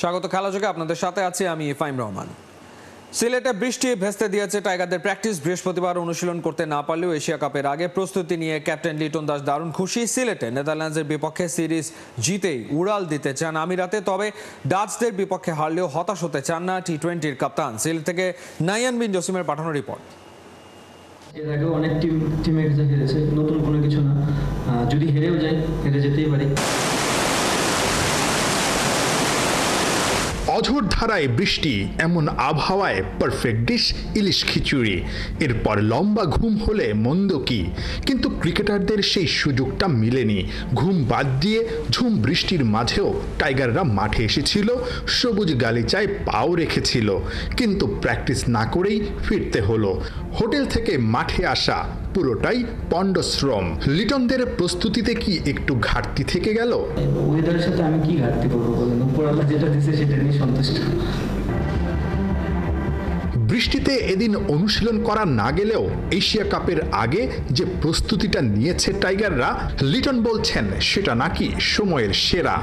স্বাগত খেলাযোগে আপনাদের সাথে আছি আমি ফাইম রহমান। সিলেটে বৃষ্টি ভেস্তে দিয়েছে টাইগারদের প্র্যাকটিস। বৃহস্পতিবার অনুশীলন করতে না পারলেও এশিয়া কাপের আগে প্রস্তুতি নিয়ে ক্যাপ্টেন লিটন দাস দারুণ খুশি। সিলেটে নেদারল্যান্ডসের বিপক্ষে সিরিজ জিতেই উড়াল দিতে চান আমিরাতে, তবে ডাচদের বিপক্ষে হারলেও হতাশ হতে চান না টি-20-র কাপ্তান। সিলেট থেকে নাইয়ান বিন জসিমের পাঠানো রিপোর্ট। এর আগেও অনেক টিমে হেরেছে, নতুন কোনো কিছু না। যদি হেরেও যায়, হেরে যেতেই পারি। অঝোর ধারায় বৃষ্টি, এমন আবহাওয়ায় পারফেক্ট ডিশ ইলিশ খিচুড়ি। এরপর লম্বা ঘুম হলে মন্দ কি, কিন্তু ক্রিকেটারদের সেই সুযোগটা মিলেনি। ঘুম বাদ দিয়ে ঝুম বৃষ্টির মাঝেও টাইগাররা মাঠে এসেছিল, সবুজ গালিচায় পাও রেখেছিল, কিন্তু প্র্যাকটিস না করেই ফিরতে হলো। হোটেল থেকে মাঠে আসা পুরোটাই পণ্ডশ্রম। লিটনদের প্রস্তুতিতে কি একটু ঘাটতি থেকে গেল? ওয়েদারের সাথে আমি কি ঘাটতি করবো বলেন? উপরওয়ালা যেটা দিছে সেটা নিয়ে সন্তুষ্ট। বৃষ্টিতে এদিন অনুশীলন করা না গেলেও এশিয়া কাপের আগে যে প্রস্তুতিটা নিয়েছে টাইগাররা, লিটন বলছেন সেটা নাকি সময়ের সেরা।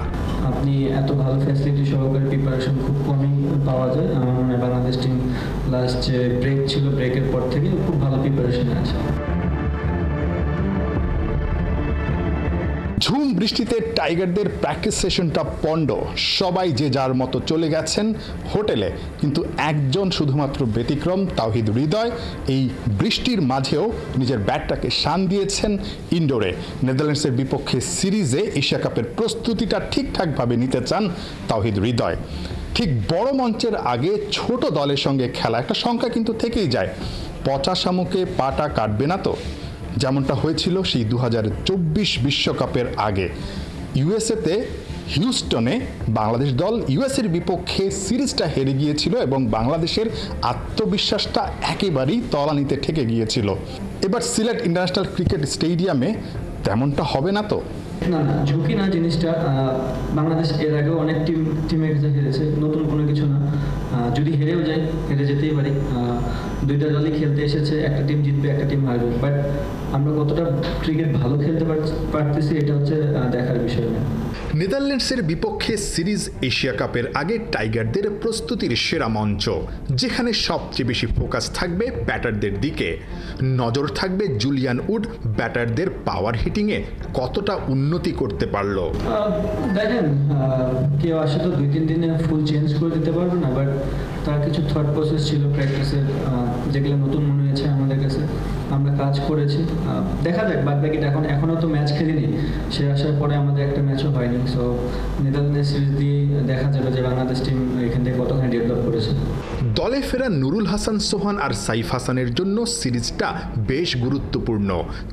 আপনি এত ভালো ফ্যাসিলিটি সহকারে প্রিপারেশন খুব কমই পাওয়া যায়। আমার মনে হয় বাংলাদেশ টিম লাস্ট যে ব্রেক ছিল, ব্রেকের পর থেকে খুব ভালো প্রিপারেশনে আছে। ঝুম বৃষ্টিতে টাইগারদের প্র্যাকটিস সেশনটা পণ্ড। সবাই যে যার মতো চলে গেছেন হোটেলে, কিন্তু একজন শুধুমাত্র ব্যতিক্রম, তাওহিদ হৃদয়। এই বৃষ্টির মাঝেও নিজের ব্যাটটাকে শান দিয়েছেন ইনডোরে। নেদারল্যান্ডসের বিপক্ষে সিরিজে এশিয়া কাপের প্রস্তুতিটা ঠিকঠাকভাবে নিতে চান তাওহিদ হৃদয়। ঠিক বড় মঞ্চের আগে ছোট দলের সঙ্গে খেলা, একটা সংখ্যা কিন্তু থেকেই যায়। পচা শামুকে পাটা কাটবে না তো, যেমনটা হয়েছিল সেই 2024 বিশ্বকাপের আগে। ইউএসএতে হিউস্টনে বাংলাদেশ দল ইউএসের বিপক্ষে সিরিজটা হেরে গিয়েছিল এবং বাংলাদেশের আত্মবিশ্বাসটা একেবারেই তলানিতে ঠেকে গিয়েছিল। এবার সিলেট ইন্টারন্যাশনাল ক্রিকেট স্টেডিয়ামে তেমনটা হবে না তো? না, ঝুঁকি না জিনিসটা। বাংলাদেশ এর আগেও অনেক টিমে হেরেছে, নতুন কোনো কিছু না। যদি হেরেও যায়, হেরে যেতেই পারি। দুইটা দলই খেলতে এসেছে, একটা টিম জিতবে, একটা টিম হারবে। বাট আমরা কতটা ক্রিকেট ভালো খেলতে পারতেছি এটা হচ্ছে দেখার বিষয় না। নেদারল্যান্ডসের বিপক্ষে সিরিজ এশিয়া কাপের আগে টাইগারদের প্রস্তুতির সেরা মঞ্চ, যেখানে সবচেয়ে বেশি ফোকাস থাকবে ব্যাটারদের দিকে। নজর থাকবে জুলিয়ান উড ব্যাটারদের পাওয়ার হিটিংয়ে কতটা উন্নতি করতে পারলো। দেখেন, কেউ আসে তো 2-3 দিনে ফুল চেঞ্জ করে দিতে পারবে না, বাট তার কিছু থট প্রসেস ছিল প্র্যাকটিসের, যেগুলো নতুন মনে হয়েছে আমাদের কাছে। আমরা কাজ করেছি, দেখা যাক বাদ বাকিটা। এখনও তো ম্যাচ খেলিনি, সে আসার পরে আমাদের একটা ম্যাচও হয়নি। সো নেদারল্যান্ডস সিরিজ দিয়ে দেখা যাবে যে বাংলাদেশ টিম এখান থেকে কতখানি ডেভেলপ করেছে। দলে ফেরা নুরুল হাসান সোহান আর সাইফ হাসানের জন্য সিরিজটা বেশ গুরুত্বপূর্ণ।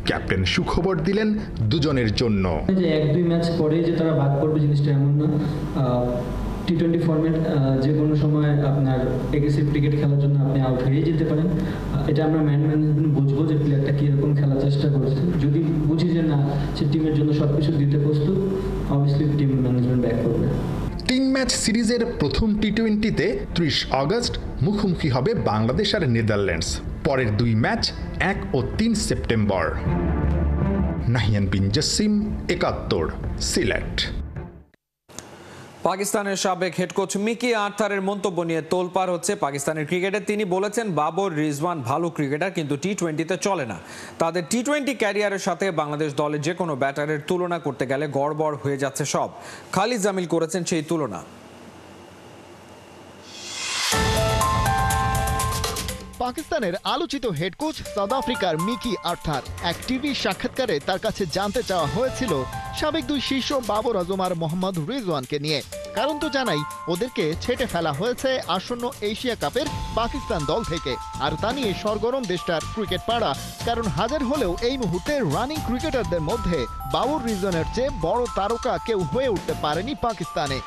ক্যাপ্টেন সুখবর দিলেন দুজনের জন্য। যে 1-2 ম্যাচ পরেই যে তারা বাদ পড়বে জিনিসটা এমন না। টি-20 ফরম্যাট যে কোনো সময় আপনার এগ্রেসিভ ক্রিকেট খেলার জন্য আপনি আউট হয়ে যেতে পারেন। এটা আমরা ম্যানেজমেন্ট বুঝবো যে প্লেয়ারটা কীরকম খেলার চেষ্টা করছে। যদি বুঝি যে না, সে টিমের জন্য সব কিছু দিতে প্রস্তুত, অবভিয়াসলি টিম ম্যানেজমেন্ট ব্যাক করবে। 3 ম্যাচ সিরিজের প্রথম টি-20তে 30 আগস্ট মুখোমুখি হবে বাংলাদেশ আর নেদারল্যান্ডস। পরের 2 ম্যাচ 1 ও 3 সেপ্টেম্বর। নাহিয়ান বিন জসিম, 71, সিলেট। পাকিস্তানের সাবেক হেড কোচ মিকি আর্থারের মন্তব্য নিয়ে তোলপাড় হচ্ছে পাকিস্তানের ক্রিকেটে। তিনি বলেছেন বাবর রিজওয়ান ভালো ক্রিকেটার, কিন্তু টি-20তে চলে না। তাদের টি-20 ক্যারিয়ারের সাথে বাংলাদেশ দলের যে কোনো ব্যাটারের তুলনা করতে গেলে গড়বড় হয়ে যাচ্ছে সব। খালিদ জামিল করেছেন সেই তুলনা। পাকিস্তানের আলোচিত হেড কোচ সাউথ আফ্রিকার মিকি আর্থার। এক টিভি সাক্ষাৎকারে তার কাছে জানতে চাওয়া হয়েছিল সাবেক 2 শীর্ষ বাবর আজম আর মোহাম্মদ রিজওয়ানকে নিয়ে। কারণ তো জানাই, ওদেরকে ছেটে ফেলা হয়েছে আসন্ন এশিয়া কাপের পাকিস্তান দল থেকে। আর তা নিয়ে সরগরম দেশটার ক্রিকেট পাড়া। কারণ হাজার হলেও এই মুহূর্তে রানিং ক্রিকেটারদের মধ্যে বাবর রিজওয়ানের চেয়ে বড় তারকা কেউ হয়ে উঠতে পারেনি পাকিস্তানে।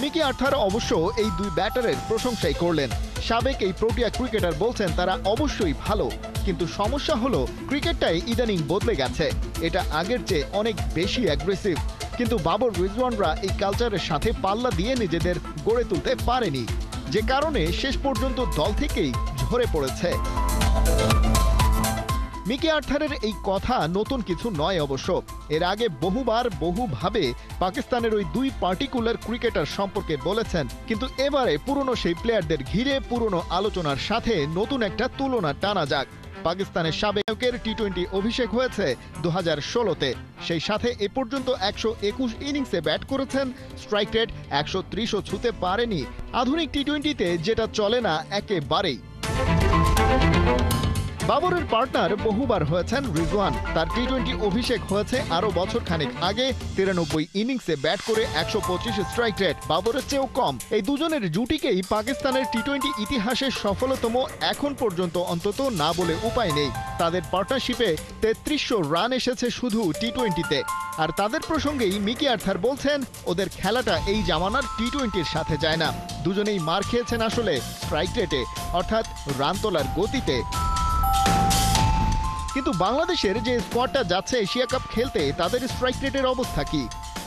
মিকি আর্থার অবশ্য এই 2 ব্যাটারের প্রশংসাই করলেন। সাবেক এই প্রোটিয়া ক্রিকেটার বলছেন তারা অবশ্যই ভালো, কিন্তু সমস্যা হলো ক্রিকেটটাই ইদানিং বদলে গেছে। এটা আগের চেয়ে অনেক বেশি অ্যাগ্রেসিভ। কিন্তু বাবর রিজওয়ানরা এই কালচারের সাথে পাল্লা দিয়ে নিজেদের গড়ে তুলতে পারেনি, যে কারণে শেষ পর্যন্ত দল থেকেই ঝরে পড়েছে। মিকি আর্থারের এই কথা নতুন কিছু নয় অবশ্য। এর আগে বহুবার বহুভাবে পাকিস্তানের ওই দুই পার্টিকুলার ক্রিকেটার সম্পর্কে বলেছেন, কিন্তু এবারে পুরনো সেই প্লেয়ারদের ঘিরে পুরনো আলোচনার সাথে নতুন একটা তুলনা টানা যাক। পাকিস্তানের সাবেকের টি-20 অভিষেক হয়েছে 2016-তে। সেই সাথে এ পর্যন্ত 121 ইনিংসে ব্যাট করেছেন, স্ট্রাইক রেট 130ও ছুঁতে পারেনি। আধুনিক টি-20তে যেটা চলে না একেবারেই। বাবরের পার্টনার বহুবার হয়েছেন রিজওয়ান। তার টি-20 অভিষেক হয়েছে আরো বছর খানেক আগে। 93 ইনিংসে ব্যাট করে 125 স্ট্রাইক রেট, বাবরের চেয়েও কম। এই দুজনের জুটিকেই পাকিস্তানের টি-20 ইতিহাসের সফলতম এখন পর্যন্ত অন্তত না বলে উপায় নেই। তাদের পার্টনারশিপে 3300 রান এসেছে শুধু টি-20তে। আর তাদের প্রসঙ্গেই মিকি আর্থার বলছেন, ওদের খেলাটা এই জামানার টি-20-র সাথে যায় না। দুজনেই মার খেয়েছেন আসলে স্ট্রাইক রেটে, অর্থাৎ রান তোলার গতিতে। কিন্তু বাংলাদেশের যে স্কোয়াডটা যাচ্ছে এশিয়া কাপ খেলতে, তাদের স্ট্রাইক রেটের অবস্থা কি?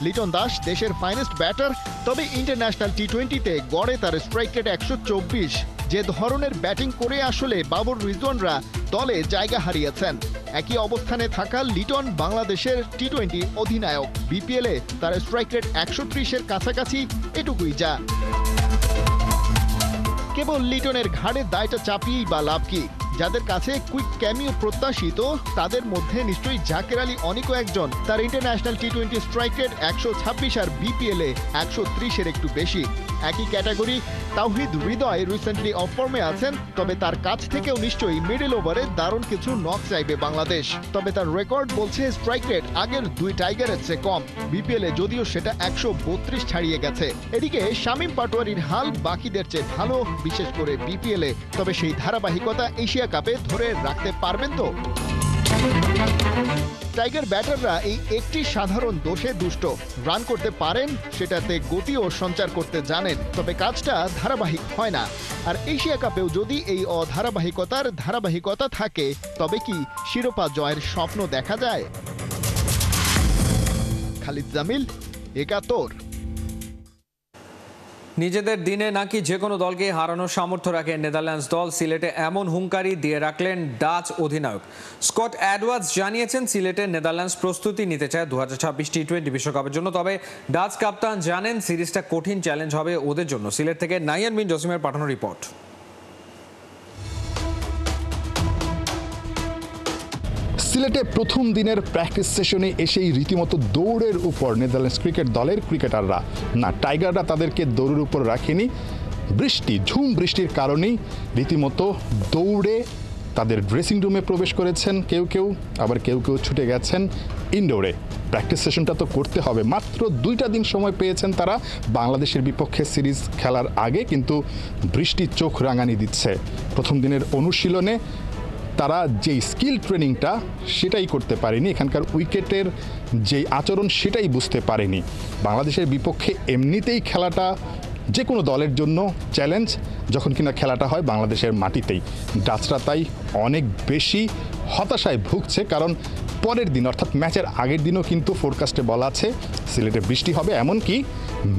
লিটন দাস দেশের ফাইনেস্ট ব্যাটার, তবে ইন্টারন্যাশনাল টি-20তে গড়ে তার স্ট্রাইক রেট 124। যে ধরনের ব্যাটিং করে আসলে বাবর রিজওয়ানরা দলে জায়গা হারিয়েছেন। একই অবস্থানে থাকা লিটন বাংলাদেশের টি-20 অধিনায়ক। বিপিএলে তার স্ট্রাইক রেট 130-এর কাছাকাছি, এটুকুই যা। কেবল লিটনের ঘাড়ে দায়টা চাপিয়েই বা লাভ কি? যাদের কাছে কুইক ক্যামিও প্রত্যাশিত, তাদের মধ্যে নিশ্চয়ই জাকের আলী অনেকও একজন। তার ইন্টারন্যাশনাল টি-20 স্ট্রাইক রেট 126 আর বিপিএলে 130-এর একটু বেশি। একই category Towhid Hridoy recently of ফর্মে আছেন, তবে তার কাছ থেকেও নিশ্চয়ই মিডল ওভারে দারুণ কিছু নক চাইবে বাংলাদেশ। তবে তার রেকর্ড বলছে স্ট্রাইক রেট আগের দুই টাইগারের চেয়ে কম। বিপিএলে যদিও সেটা 132 ছাড়িয়ে গেছে। এদিকে শামীম পাটোয়ারির হাল বাকিদের চেয়ে ভালো, বিশেষ করে বিপিএলে। তবে সেই ধারাবাহিকতা এশিয়া কাপে ধরে রাখতে পারবেন তো? টাইগার ব্যাটাররা এই একটি সাধারণ দোষে দুষ্ট। রান করতে পারেন, সেটাতে গতিও সঞ্চার করতে জানেন, তবে কাজটা ধারাবাহিক হয় না। আর এশিয়া কাপেও যদি এই অধারাবাহিকতার ধারাবাহিকতা থাকে, তবে কি শিরোপা জয়ের স্বপ্ন দেখা যায়? খালিদ জামিল, একাত্তর। নিজেদের দিনে নাকি যে কোনো দলকে হারানোর সামর্থ্য রাখে নেদারল্যান্ডস দল, সিলেটে এমন হুঙ্কারি দিয়ে রাখলেন ডাচ অধিনায়ক। স্কট অ্যাডওয়ার্ডস জানিয়েছেন সিলেটে নেদারল্যান্ডস প্রস্তুতি নিতে চায় 2026 টি-20 বিশ্বকাপের জন্য। তবে ডাচ কাপ্তান জানেন সিরিজটা কঠিন চ্যালেঞ্জ হবে ওদের জন্য। সিলেট থেকে নাইয়ান বিন জসিমের পাঠানো রিপোর্ট। সিলেটে প্রথম দিনের প্র্যাকটিস সেশনে এসেই রীতিমতো দৌড়ের উপর নেদারল্যান্ডস ক্রিকেট দলের ক্রিকেটাররা। না, টাইগাররা তাদেরকে দৌড়ের উপর রাখেনি। ঝুম বৃষ্টির কারণেই রীতিমতো দৌড়ে তাদের ড্রেসিং রুমে প্রবেশ করেছেন কেউ কেউ, আবার কেউ কেউ ছুটে গেছেন ইনডোরে। প্র্যাকটিস সেশনটা তো করতে হবে। মাত্র 2টা দিন সময় পেয়েছেন তারা বাংলাদেশের বিপক্ষে সিরিজ খেলার আগে, কিন্তু বৃষ্টি চোখ রাঙানি দিচ্ছে। প্রথম দিনের অনুশীলনে তারা যেই স্কিল ট্রেনিংটা সেটাই করতে পারেনি, এখানকার উইকেটের যেই আচরণ সেটাই বুঝতে পারেনি। বাংলাদেশের বিপক্ষে এমনিতেই খেলাটা যে কোনো দলের জন্য চ্যালেঞ্জ, যখন কিনা খেলাটা হয় বাংলাদেশের মাটিতেই। ডাচরা তাই অনেক বেশি হতাশায় ভুগছে, কারণ পরের দিন অর্থাৎ ম্যাচের আগের দিনও কিন্তু ফোরকাস্টে বলা আছে সিলেটে বৃষ্টি হবে, এমনকি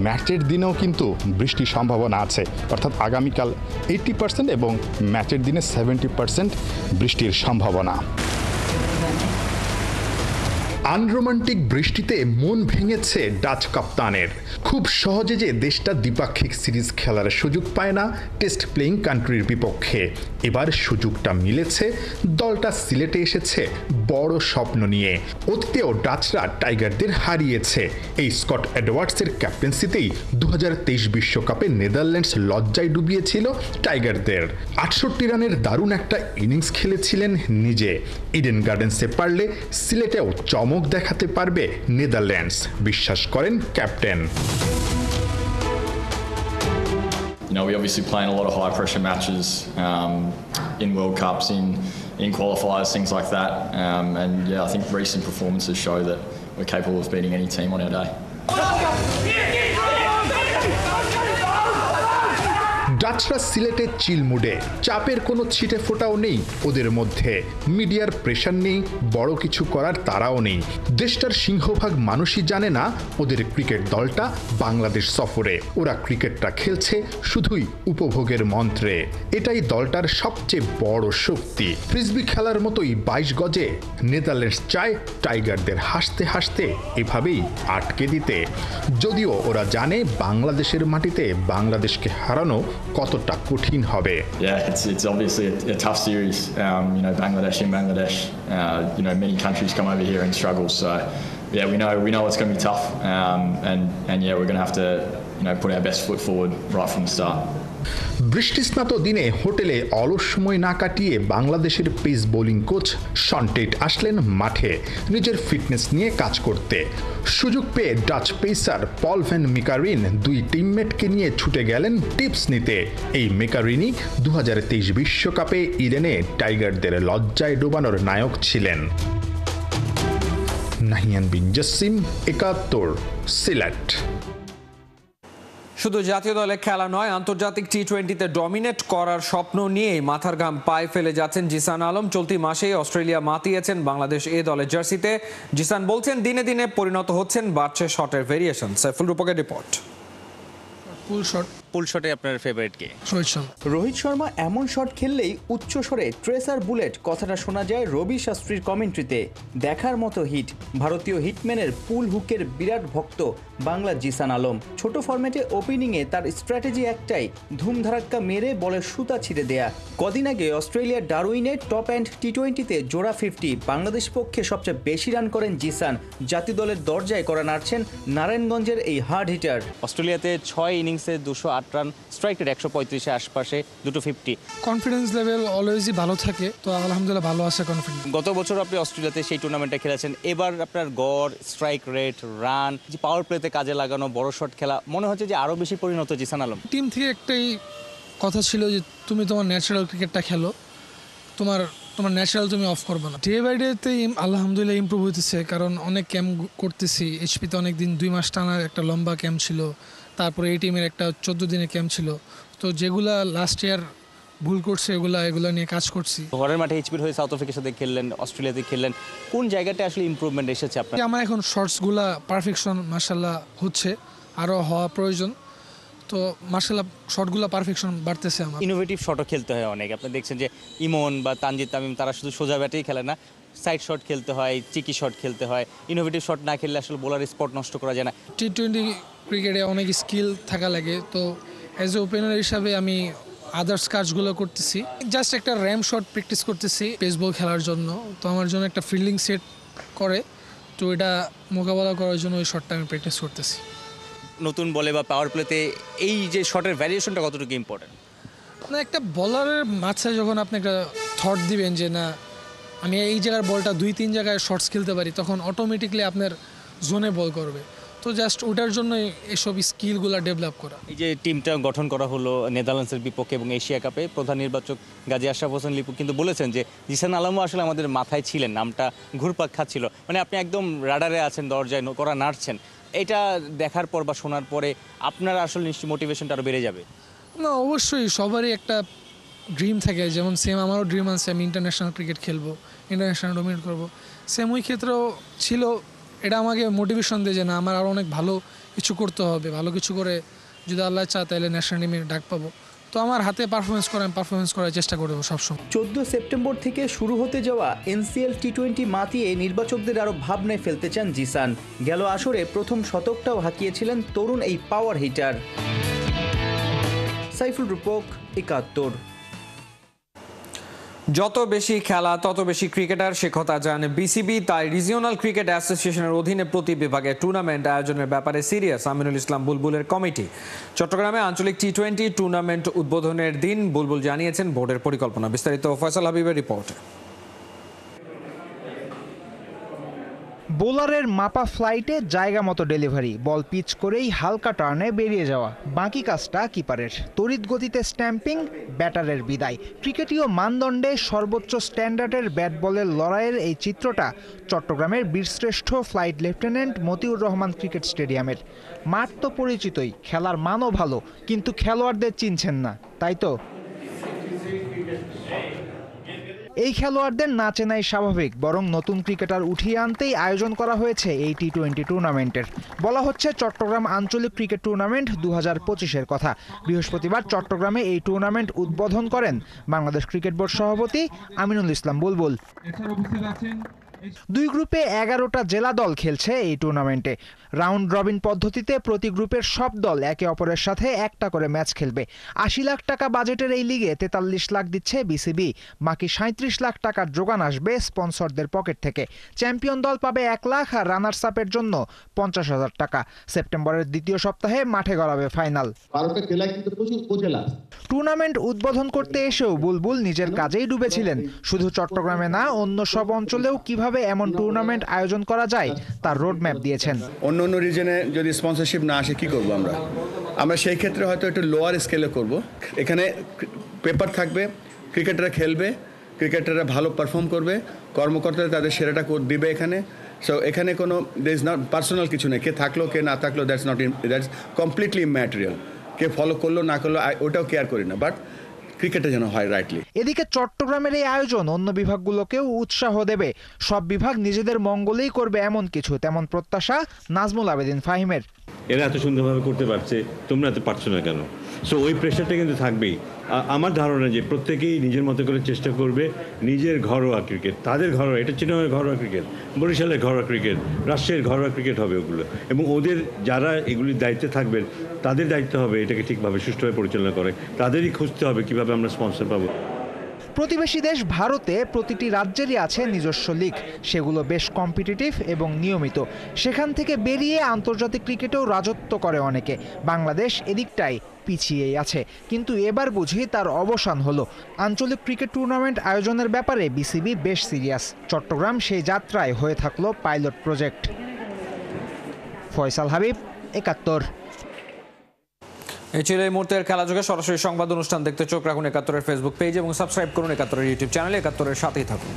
ম্যাচের দিনেও কিন্তু বৃষ্টির সম্ভাবনা আছে। অর্থাৎ আগামীকাল 80% এবং ম্যাচের দিনে 70% বৃষ্টির সম্ভাবনা। আনরোমান্টিক বৃষ্টিতে মন ভেঙেছে ডাচ কাপ্তানের। খুব সহজে যে দেশটা দ্বিপাক্ষিক সিরিজ খেলার সুযোগ পায় না টেস্ট প্লেইং কান্ট্রির বিপক্ষে, এবার সুযোগটা মিলেছে। দলটা সিলেটে এসেছে বড় স্বপ্ন নিয়ে। অতীতেও ডাচরা টাইগারদের হারিয়েছে। এই স্কট অ্যাডওয়ার্ডসের ক্যাপ্টেন্সিতেই 2023 বিশ্বকাপে নেদারল্যান্ডস লজ্জায় ডুবিয়েছিল টাইগারদের। 68 রানের দারুণ একটা ইনিংস খেলেছিলেন নিজে। ইডেন গার্ডেন্সে পারলে সিলেটেও চমক দেখাতে পারবে নেদারল্যান্ডস, বিশ্বাস করেন captain. You know, we obviously play in a lot of high pressure matches in World Cups, in qualifiers, things like that. And yeah, I think recent performances show that we're capable of beating any team on our day. তাছাড়া সিলেটে চিলমুডে, চাপের কোনো ছিটে ফোটাও নেই ওদের মধ্যে, মিডিয়ার pressure নেই, বড় কিছু করার তারাও নেই। দেশটার সিংহভাগ মানুষই জানে না ওদের ক্রিকেট দলটা বাংলাদেশ সফরে, ওরা ক্রিকেটটা খেলছে শুধুই উপভোগের মন্ত্রে। এটাই দলটার সবচেয়ে বড় শক্তি। ফ্রিসবি খেলার মতোই 22 গজে নেদারল্যান্ডস চায় টাইগারদের হাসতে হাসতে এভাবেই আটকে দিতে, যদিও ওরা জানে বাংলাদেশের মাটিতে বাংলাদেশকে হারানো কতটা কঠিন হবে। Yeah, it's obviously a tough series. Bangladesh in Bangladesh. Many countries come over here and struggle. So, yeah, we know it's going to be tough. And yeah, we're going to have to put our best foot forward right from the start. বৃষ্টিস্নাত দিনে হোটেলে অলস সময় না কাটিয়ে বাংলাদেশের pace bowling coach Shaun Tait আসলেন মাঠে নিজের ফিটনেস নিয়ে কাজ করতে। সুযোগ পেয়ে Dutch pacer Paul van Meekeren 2 টিমমেটকে নিয়ে ছুটে গেলেন টিপস নিতে। এই মিকারিনই 2023 বিশ্বকাপে ইডেনে টাইগারদের লজ্জায় ডোবানোর নায়ক ছিলেন। নাহিয়ান বিন জসিম, 71, সিলেট। শুধু জাতীয় দলে খেলা নয়, আন্তর্জাতিক টি-20তে ডমিনেট করার স্বপ্ন নিয়েই মাথার ঘাম পায়ে ফেলে যাচ্ছেন জিসান আলম। চলতি মাসেই অস্ট্রেলিয়া মাতিয়েছেন বাংলাদেশ এ দলের জার্সিতে। জিসান বলছেন দিনে দিনে পরিণত হচ্ছেন, বাড়ছে শটের ভেরিয়েশন। সাইফুল রূপকের রিপোর্ট। পুল শটে আপনার ফেভারিট কে? রোহিত শর্মা এমন শট খেললেই উচ্চ স্বরে ট্রেসার বুলেট কথাটা শোনা যায় রবি শাস্ত্রীর কমেন্ট্রিতে। দেখার মতো হিট। ভারতীয় হিটম্যানের পুল হুকের বিরাট ভক্ত বাংলার জিসান আলম। ছোট ফরম্যাটে ওপেনিংয়ে তার স্ট্র্যাটেজি একটাই, ধুমধারাক্কা মেরে বলের সুতা ছিঁড়ে দেয়া। কদিন আগে অস্ট্রেলিয়ার ডারউইনে টপ অ্যান্ড টি-20তে জোড়া 50, বাংলাদেশ পক্ষে সবচেয়ে বেশি রান করেন জিসান। জাতীয় দলের দরজায় করা নাড়ছেন নারায়ণগঞ্জের এই হার্ড হিটার। অস্ট্রেলিয়াতে 6 ইনিংসে 208 রান, স্ট্রাইক রেট 135-এর আশপাশে, 250। কনফিডেন্স লেভেল অলওয়েজই ভালো থাকে, তো আলহামদুলিল্লাহ ভালো আছে কনফিডেন্স। গত বছর আপনি অস্ট্রেলিয়াতে সেই টুর্নামেন্টে খেলেছেন, এবার আপনার গড়, স্ট্রাইক রেট, রান, যে পাওয়ার প্লেতে কাজে লাগানো, বড় শট খেলা, মনে হচ্ছে যে আরও বেশি পরিণত জিসান আলম। টিম থেকে একটাই কথা ছিল যে তুমি তোমার ন্যাচারাল ক্রিকেটটা খেলো, তোমার ন্যাচারাল তুমি অফ করবে না। ডে বাই ডেতে আলহামদুলিল্লাহ ইমপ্রুভ হইতেছে, কারণ অনেক ক্যাম্প করতেছি। এইচপিতে অনেক দিন 2 মাস টানার একটা লম্বা ক্যাম্প ছিল, তারপরে এই টিমের একটা 14 দিনের ক্যাম্প ছিল। তো যেগুলা লাস্ট ইয়ার ভুল করছে এগুলা নিয়ে কাজ করছি। ঘরের মাঠে এইচপির হয়ে সাউথ আফ্রিকার সাথে খেললেন, অস্ট্রেলিয়াতে খেললেন, কোন জায়গাটা আসলে ইমপ্রুভমেন্ট এসেছে আপনার? আমার এখন শর্টসগুলা পারফেকশন মাশাআল্লাহ হচ্ছে, আরও হওয়া প্রয়োজন। তো মাশাআল্লাহ শটগুলো পারফেকশন বাড়তেছে আমার। ইনোভেটিভ শটও খেলতে হয় অনেক। আপনি দেখছেন যে ইমন বা তানজিদ তামিম তারা শুধু সোজা ব্যাটেই খেলে না, সাইড শট খেলতে হয়, চিকি শট খেলতে হয়। ইনোভেটিভ শট না খেললে আসলে বোলার স্পট নষ্ট করা যায় না। টি-20 ক্রিকেটে অনেক স্কিল থাকা লাগে, তো অ্যাজ এ ওপেনার হিসাবে আমি আদার্স কাজগুলো করতেছি। জাস্ট একটা র্যাম শট প্র্যাকটিস করতেছি বেসবল খেলার জন্য। তো আমার জন্য একটা ফিল্ডিং সেট করে, তো এটা মোকাবেলা করার জন্য ওই শটটা আমি প্র্যাকটিস করতেছি। নতুন বলে বা পাওয়ার প্লেতে এই যে শটের ভ্যারিয়েশনটা কতটুকু ইম্পর্টেন্ট? না, একটা বলারের মাথায় যখন আপনি একটা থট দিবেন যে না আমি এই জায়গার বলটা 2-3 জায়গায় শর্টস খেলতে পারি, তখন অটোমেটিকলি আপনার জোনে বল করবে। তো জাস্ট ওটার জন্য এসব স্কিলগুলো ডেভেলপ করা। এই যে টিমটা গঠন করা হলো নেদারল্যান্ডসের বিপক্ষে এবং এশিয়া কাপে, প্রধান নির্বাচক গাজী আশরাফ হোসেন লিপু কিন্তু বলেছেন যে জিসান আলমও আসলে আমাদের মাথায় ছিলেন, নামটা ঘুরপাক খাচ্ছিল। মানে আপনি একদম রাডারে আছেন, দরজায় করা নাড়ছেন। এটা দেখার পর বা শোনার পরে আপনার আসলে নিশ্চয়ই মোটিভেশনটা আরও বেড়ে যাবে। না, অবশ্যই সবারই একটা ড্রিম থাকে, যেমন সেম আমারও ড্রিম আছে আমি ইন্টারন্যাশনাল ক্রিকেট খেলবো, ইন্টারন্যাশনাল ডমিনেট করবো। সেম ওই ক্ষেত্রেও ছিল। এটা আমাকে মোটিভেশন দেয় যে না আমার আরও অনেক ভালো কিছু করতে হবে, ভালো কিছু করে যদি আল্লাহ চায় তাহলে ন্যাশনাল টিমে ডাক পাবো। তো আমার হাতে পারফরমেন্স করার চেষ্টা করবো সবসময়। 14 সেপ্টেম্বর থেকে শুরু হতে যাওয়া এনসিএল টি-20 মাতিয়ে নির্বাচকদের আরও ভাবনায় ফেলতে চান জিসান। গেল আসরে প্রথম শতকটাও হাঁকিয়েছিলেন তরুণ এই পাওয়ার হিটার। সাইফুল রূপক, 71। যত বেশি খেলা তত বেশি ক্রিকেটার, সে কথা জানে বিসিবি। তাই রিজিওনাল ক্রিকেট অ্যাসোসিয়েশনের অধীনে প্রতি বিভাগে টুর্নামেন্ট আয়োজনের ব্যাপারে সিরিয়াস আমিনুল ইসলাম বুলবুলের কমিটি। চট্টগ্রামে আঞ্চলিক টি-20 টুর্নামেন্ট উদ্বোধনের দিন বুলবুল জানিয়েছেন বোর্ডের পরিকল্পনা। বিস্তারিত ফয়সাল হাবিবের রিপোর্টে। বোলারের মাপা ফ্লাইটে জায়গা মতো ডেলিভারি, বল পিচ করেই হালকা টার্নে বেরিয়ে যাওয়া, বাকি কাজটা কিপারের। তড়িৎ গতিতে স্ট্যাম্পিং, ব্যাটারের বিদায়। ক্রিকেটীয় মানদণ্ডে সর্বোচ্চ স্ট্যান্ডার্ডের ব্যাট বলের লড়াইয়ের এই চিত্রটা চট্টগ্রামের বীরশ্রেষ্ঠ flight lieutenant Matiur Rahman cricket স্টেডিয়ামের। মাঠ তো পরিচিতই, খেলার মানও ভালো, কিন্তু খেলোয়াড়দের চিনছেন না। তাই তো? এই খেলোয়াড়দের না চেনাই স্বাভাবিক, বরং নতুন ক্রিকেটার উঠিয়ে আনতেই আয়োজন করা হয়েছে এই টি-20 টুর্নামেন্টের। বলা হচ্ছে চট্টগ্রাম আঞ্চলিক ক্রিকেট টুর্নামেন্ট 2025-এর কথা। বৃহস্পতিবার চট্টগ্রামে এই টুর্নামেন্ট উদ্বোধন করেন বাংলাদেশ ক্রিকেট বোর্ড সভাপতি আমিনুল ইসলাম বুলবুল। দুই গ্রুপে 11টা জেলা দল খেলছে এই টুর্নামেন্টে। রাউন্ড রবিন পদ্ধতিতে প্রতি গ্রুপের সব দল একে অপরের সাথে একটা করে ম্যাচ খেলবে। 80 লাখ টাকা বাজেটের এই লিগে 43 লাখ দিচ্ছে বিসিবি। বাকি 37 লাখ টাকার যোগান আসবে স্পন্সরদের পকেট থেকে। চ্যাম্পিয়ন দল পাবে 1 লাখ আর রানার্স আপের জন্য 50,000 টাকা। সেপ্টেম্বরের দ্বিতীয় সপ্তাহে মাঠে গড়াবে ফাইনাল। টুর্নামেন্ট উদ্বোধন করতে এসেও বুলবুল নিজের কাজেই ডুবেছিলেন। শুধু চট্টগ্রামে না, অন্য সব অঞ্চলেও কিভাবে এমন টুর্নামেন্ট আয়োজন করা যায় তার রোডম্যাপ দিয়েছেন। অন্য রিজনে যদি স্পন্সরশিপ না আসে কি করব আমরা সেই ক্ষেত্রে হয়তো একটু লোয়ার স্কেলে করব। এখানে পেপার থাকবে, ক্রিকেটাররা খেলবে, ক্রিকেটাররা ভালো পারফর্ম করবে, কর্মকর্তারা তাদের সেরাটা দিবে এখানে। সো এখানে কোনো দের ইজ নট পার্সোনাল কিছু নেই, কে থাকলো কে না থাকলো, that's completely immaterial. K follow করলো না করলো ওটাও কেয়ার করি না, বাট ক্রিকেটে যেন হয় রাইটলি। এদিকে চট্টগ্রামের এই আয়োজন অন্য বিভাগগুলোকেও উৎসাহ দেবে। সব বিভাগ নিজেদের মঙ্গলেই করবে এমন কিছু, তেমন প্রত্যাশা নাজমুল আবেদিন ফাহিমের। এরা এত সুন্দরভাবে করতে পারছে, তোমরা এত পারছো না কেন? সো ওই প্রেশারটা কিন্তু থাকবেই। আমার ধারণা যে প্রত্যেকেই নিজের মতো করে চেষ্টা করবে নিজের ঘরোয়া ক্রিকেট, তাদের ঘরোয়া, এটা চিনামের ঘরোয়া ক্রিকেট, বরিশালের ঘরোয়া ক্রিকেট, রাজশাহীর ঘরোয়া ক্রিকেট হবে ওগুলো। এবং ওদের যারা এগুলির দায়িত্বে থাকবেন তাদের দায়িত্ব হবে এটাকে ঠিকভাবে সুষ্ঠুভাবে পরিচালনা করে। তাদেরই খুঁজতে হবে কিভাবে আমরা স্পন্সর পাবো। প্রতিবেশী দেশ ভারতে প্রতিটি রাজ্যেরই আছে নিজস্ব লিগ। সেগুলো বেশ কম্পিটিটিভ এবং নিয়মিত। সেখান থেকে বেরিয়ে আন্তর্জাতিক ক্রিকেটেও রাজত্ব করে অনেকে। বাংলাদেশ এদিকটাই পিছিয়েই আছে, কিন্তু এবার বুঝি তার অবসান হলো। আঞ্চলিক ক্রিকেট টুর্নামেন্ট আয়োজনের ব্যাপারে বিসিবি বেশ সিরিয়াস। চট্টগ্রাম সেই যাত্রায় হয়ে থাকলো পাইলট প্রজেক্ট। ফয়সাল হাবিব, 71। এই ছিল এই মুহূর্তের খেলাযোগে। সরাসরি সংবাদ অনুষ্ঠান দেখতে চোখ রাখুন 71-এর ফেসবুক পেজ এবং সাবস্ক্রাইব করুন 71-এর ইউটিউব চ্যানেলে। 71-এর সাথেই থাকুন।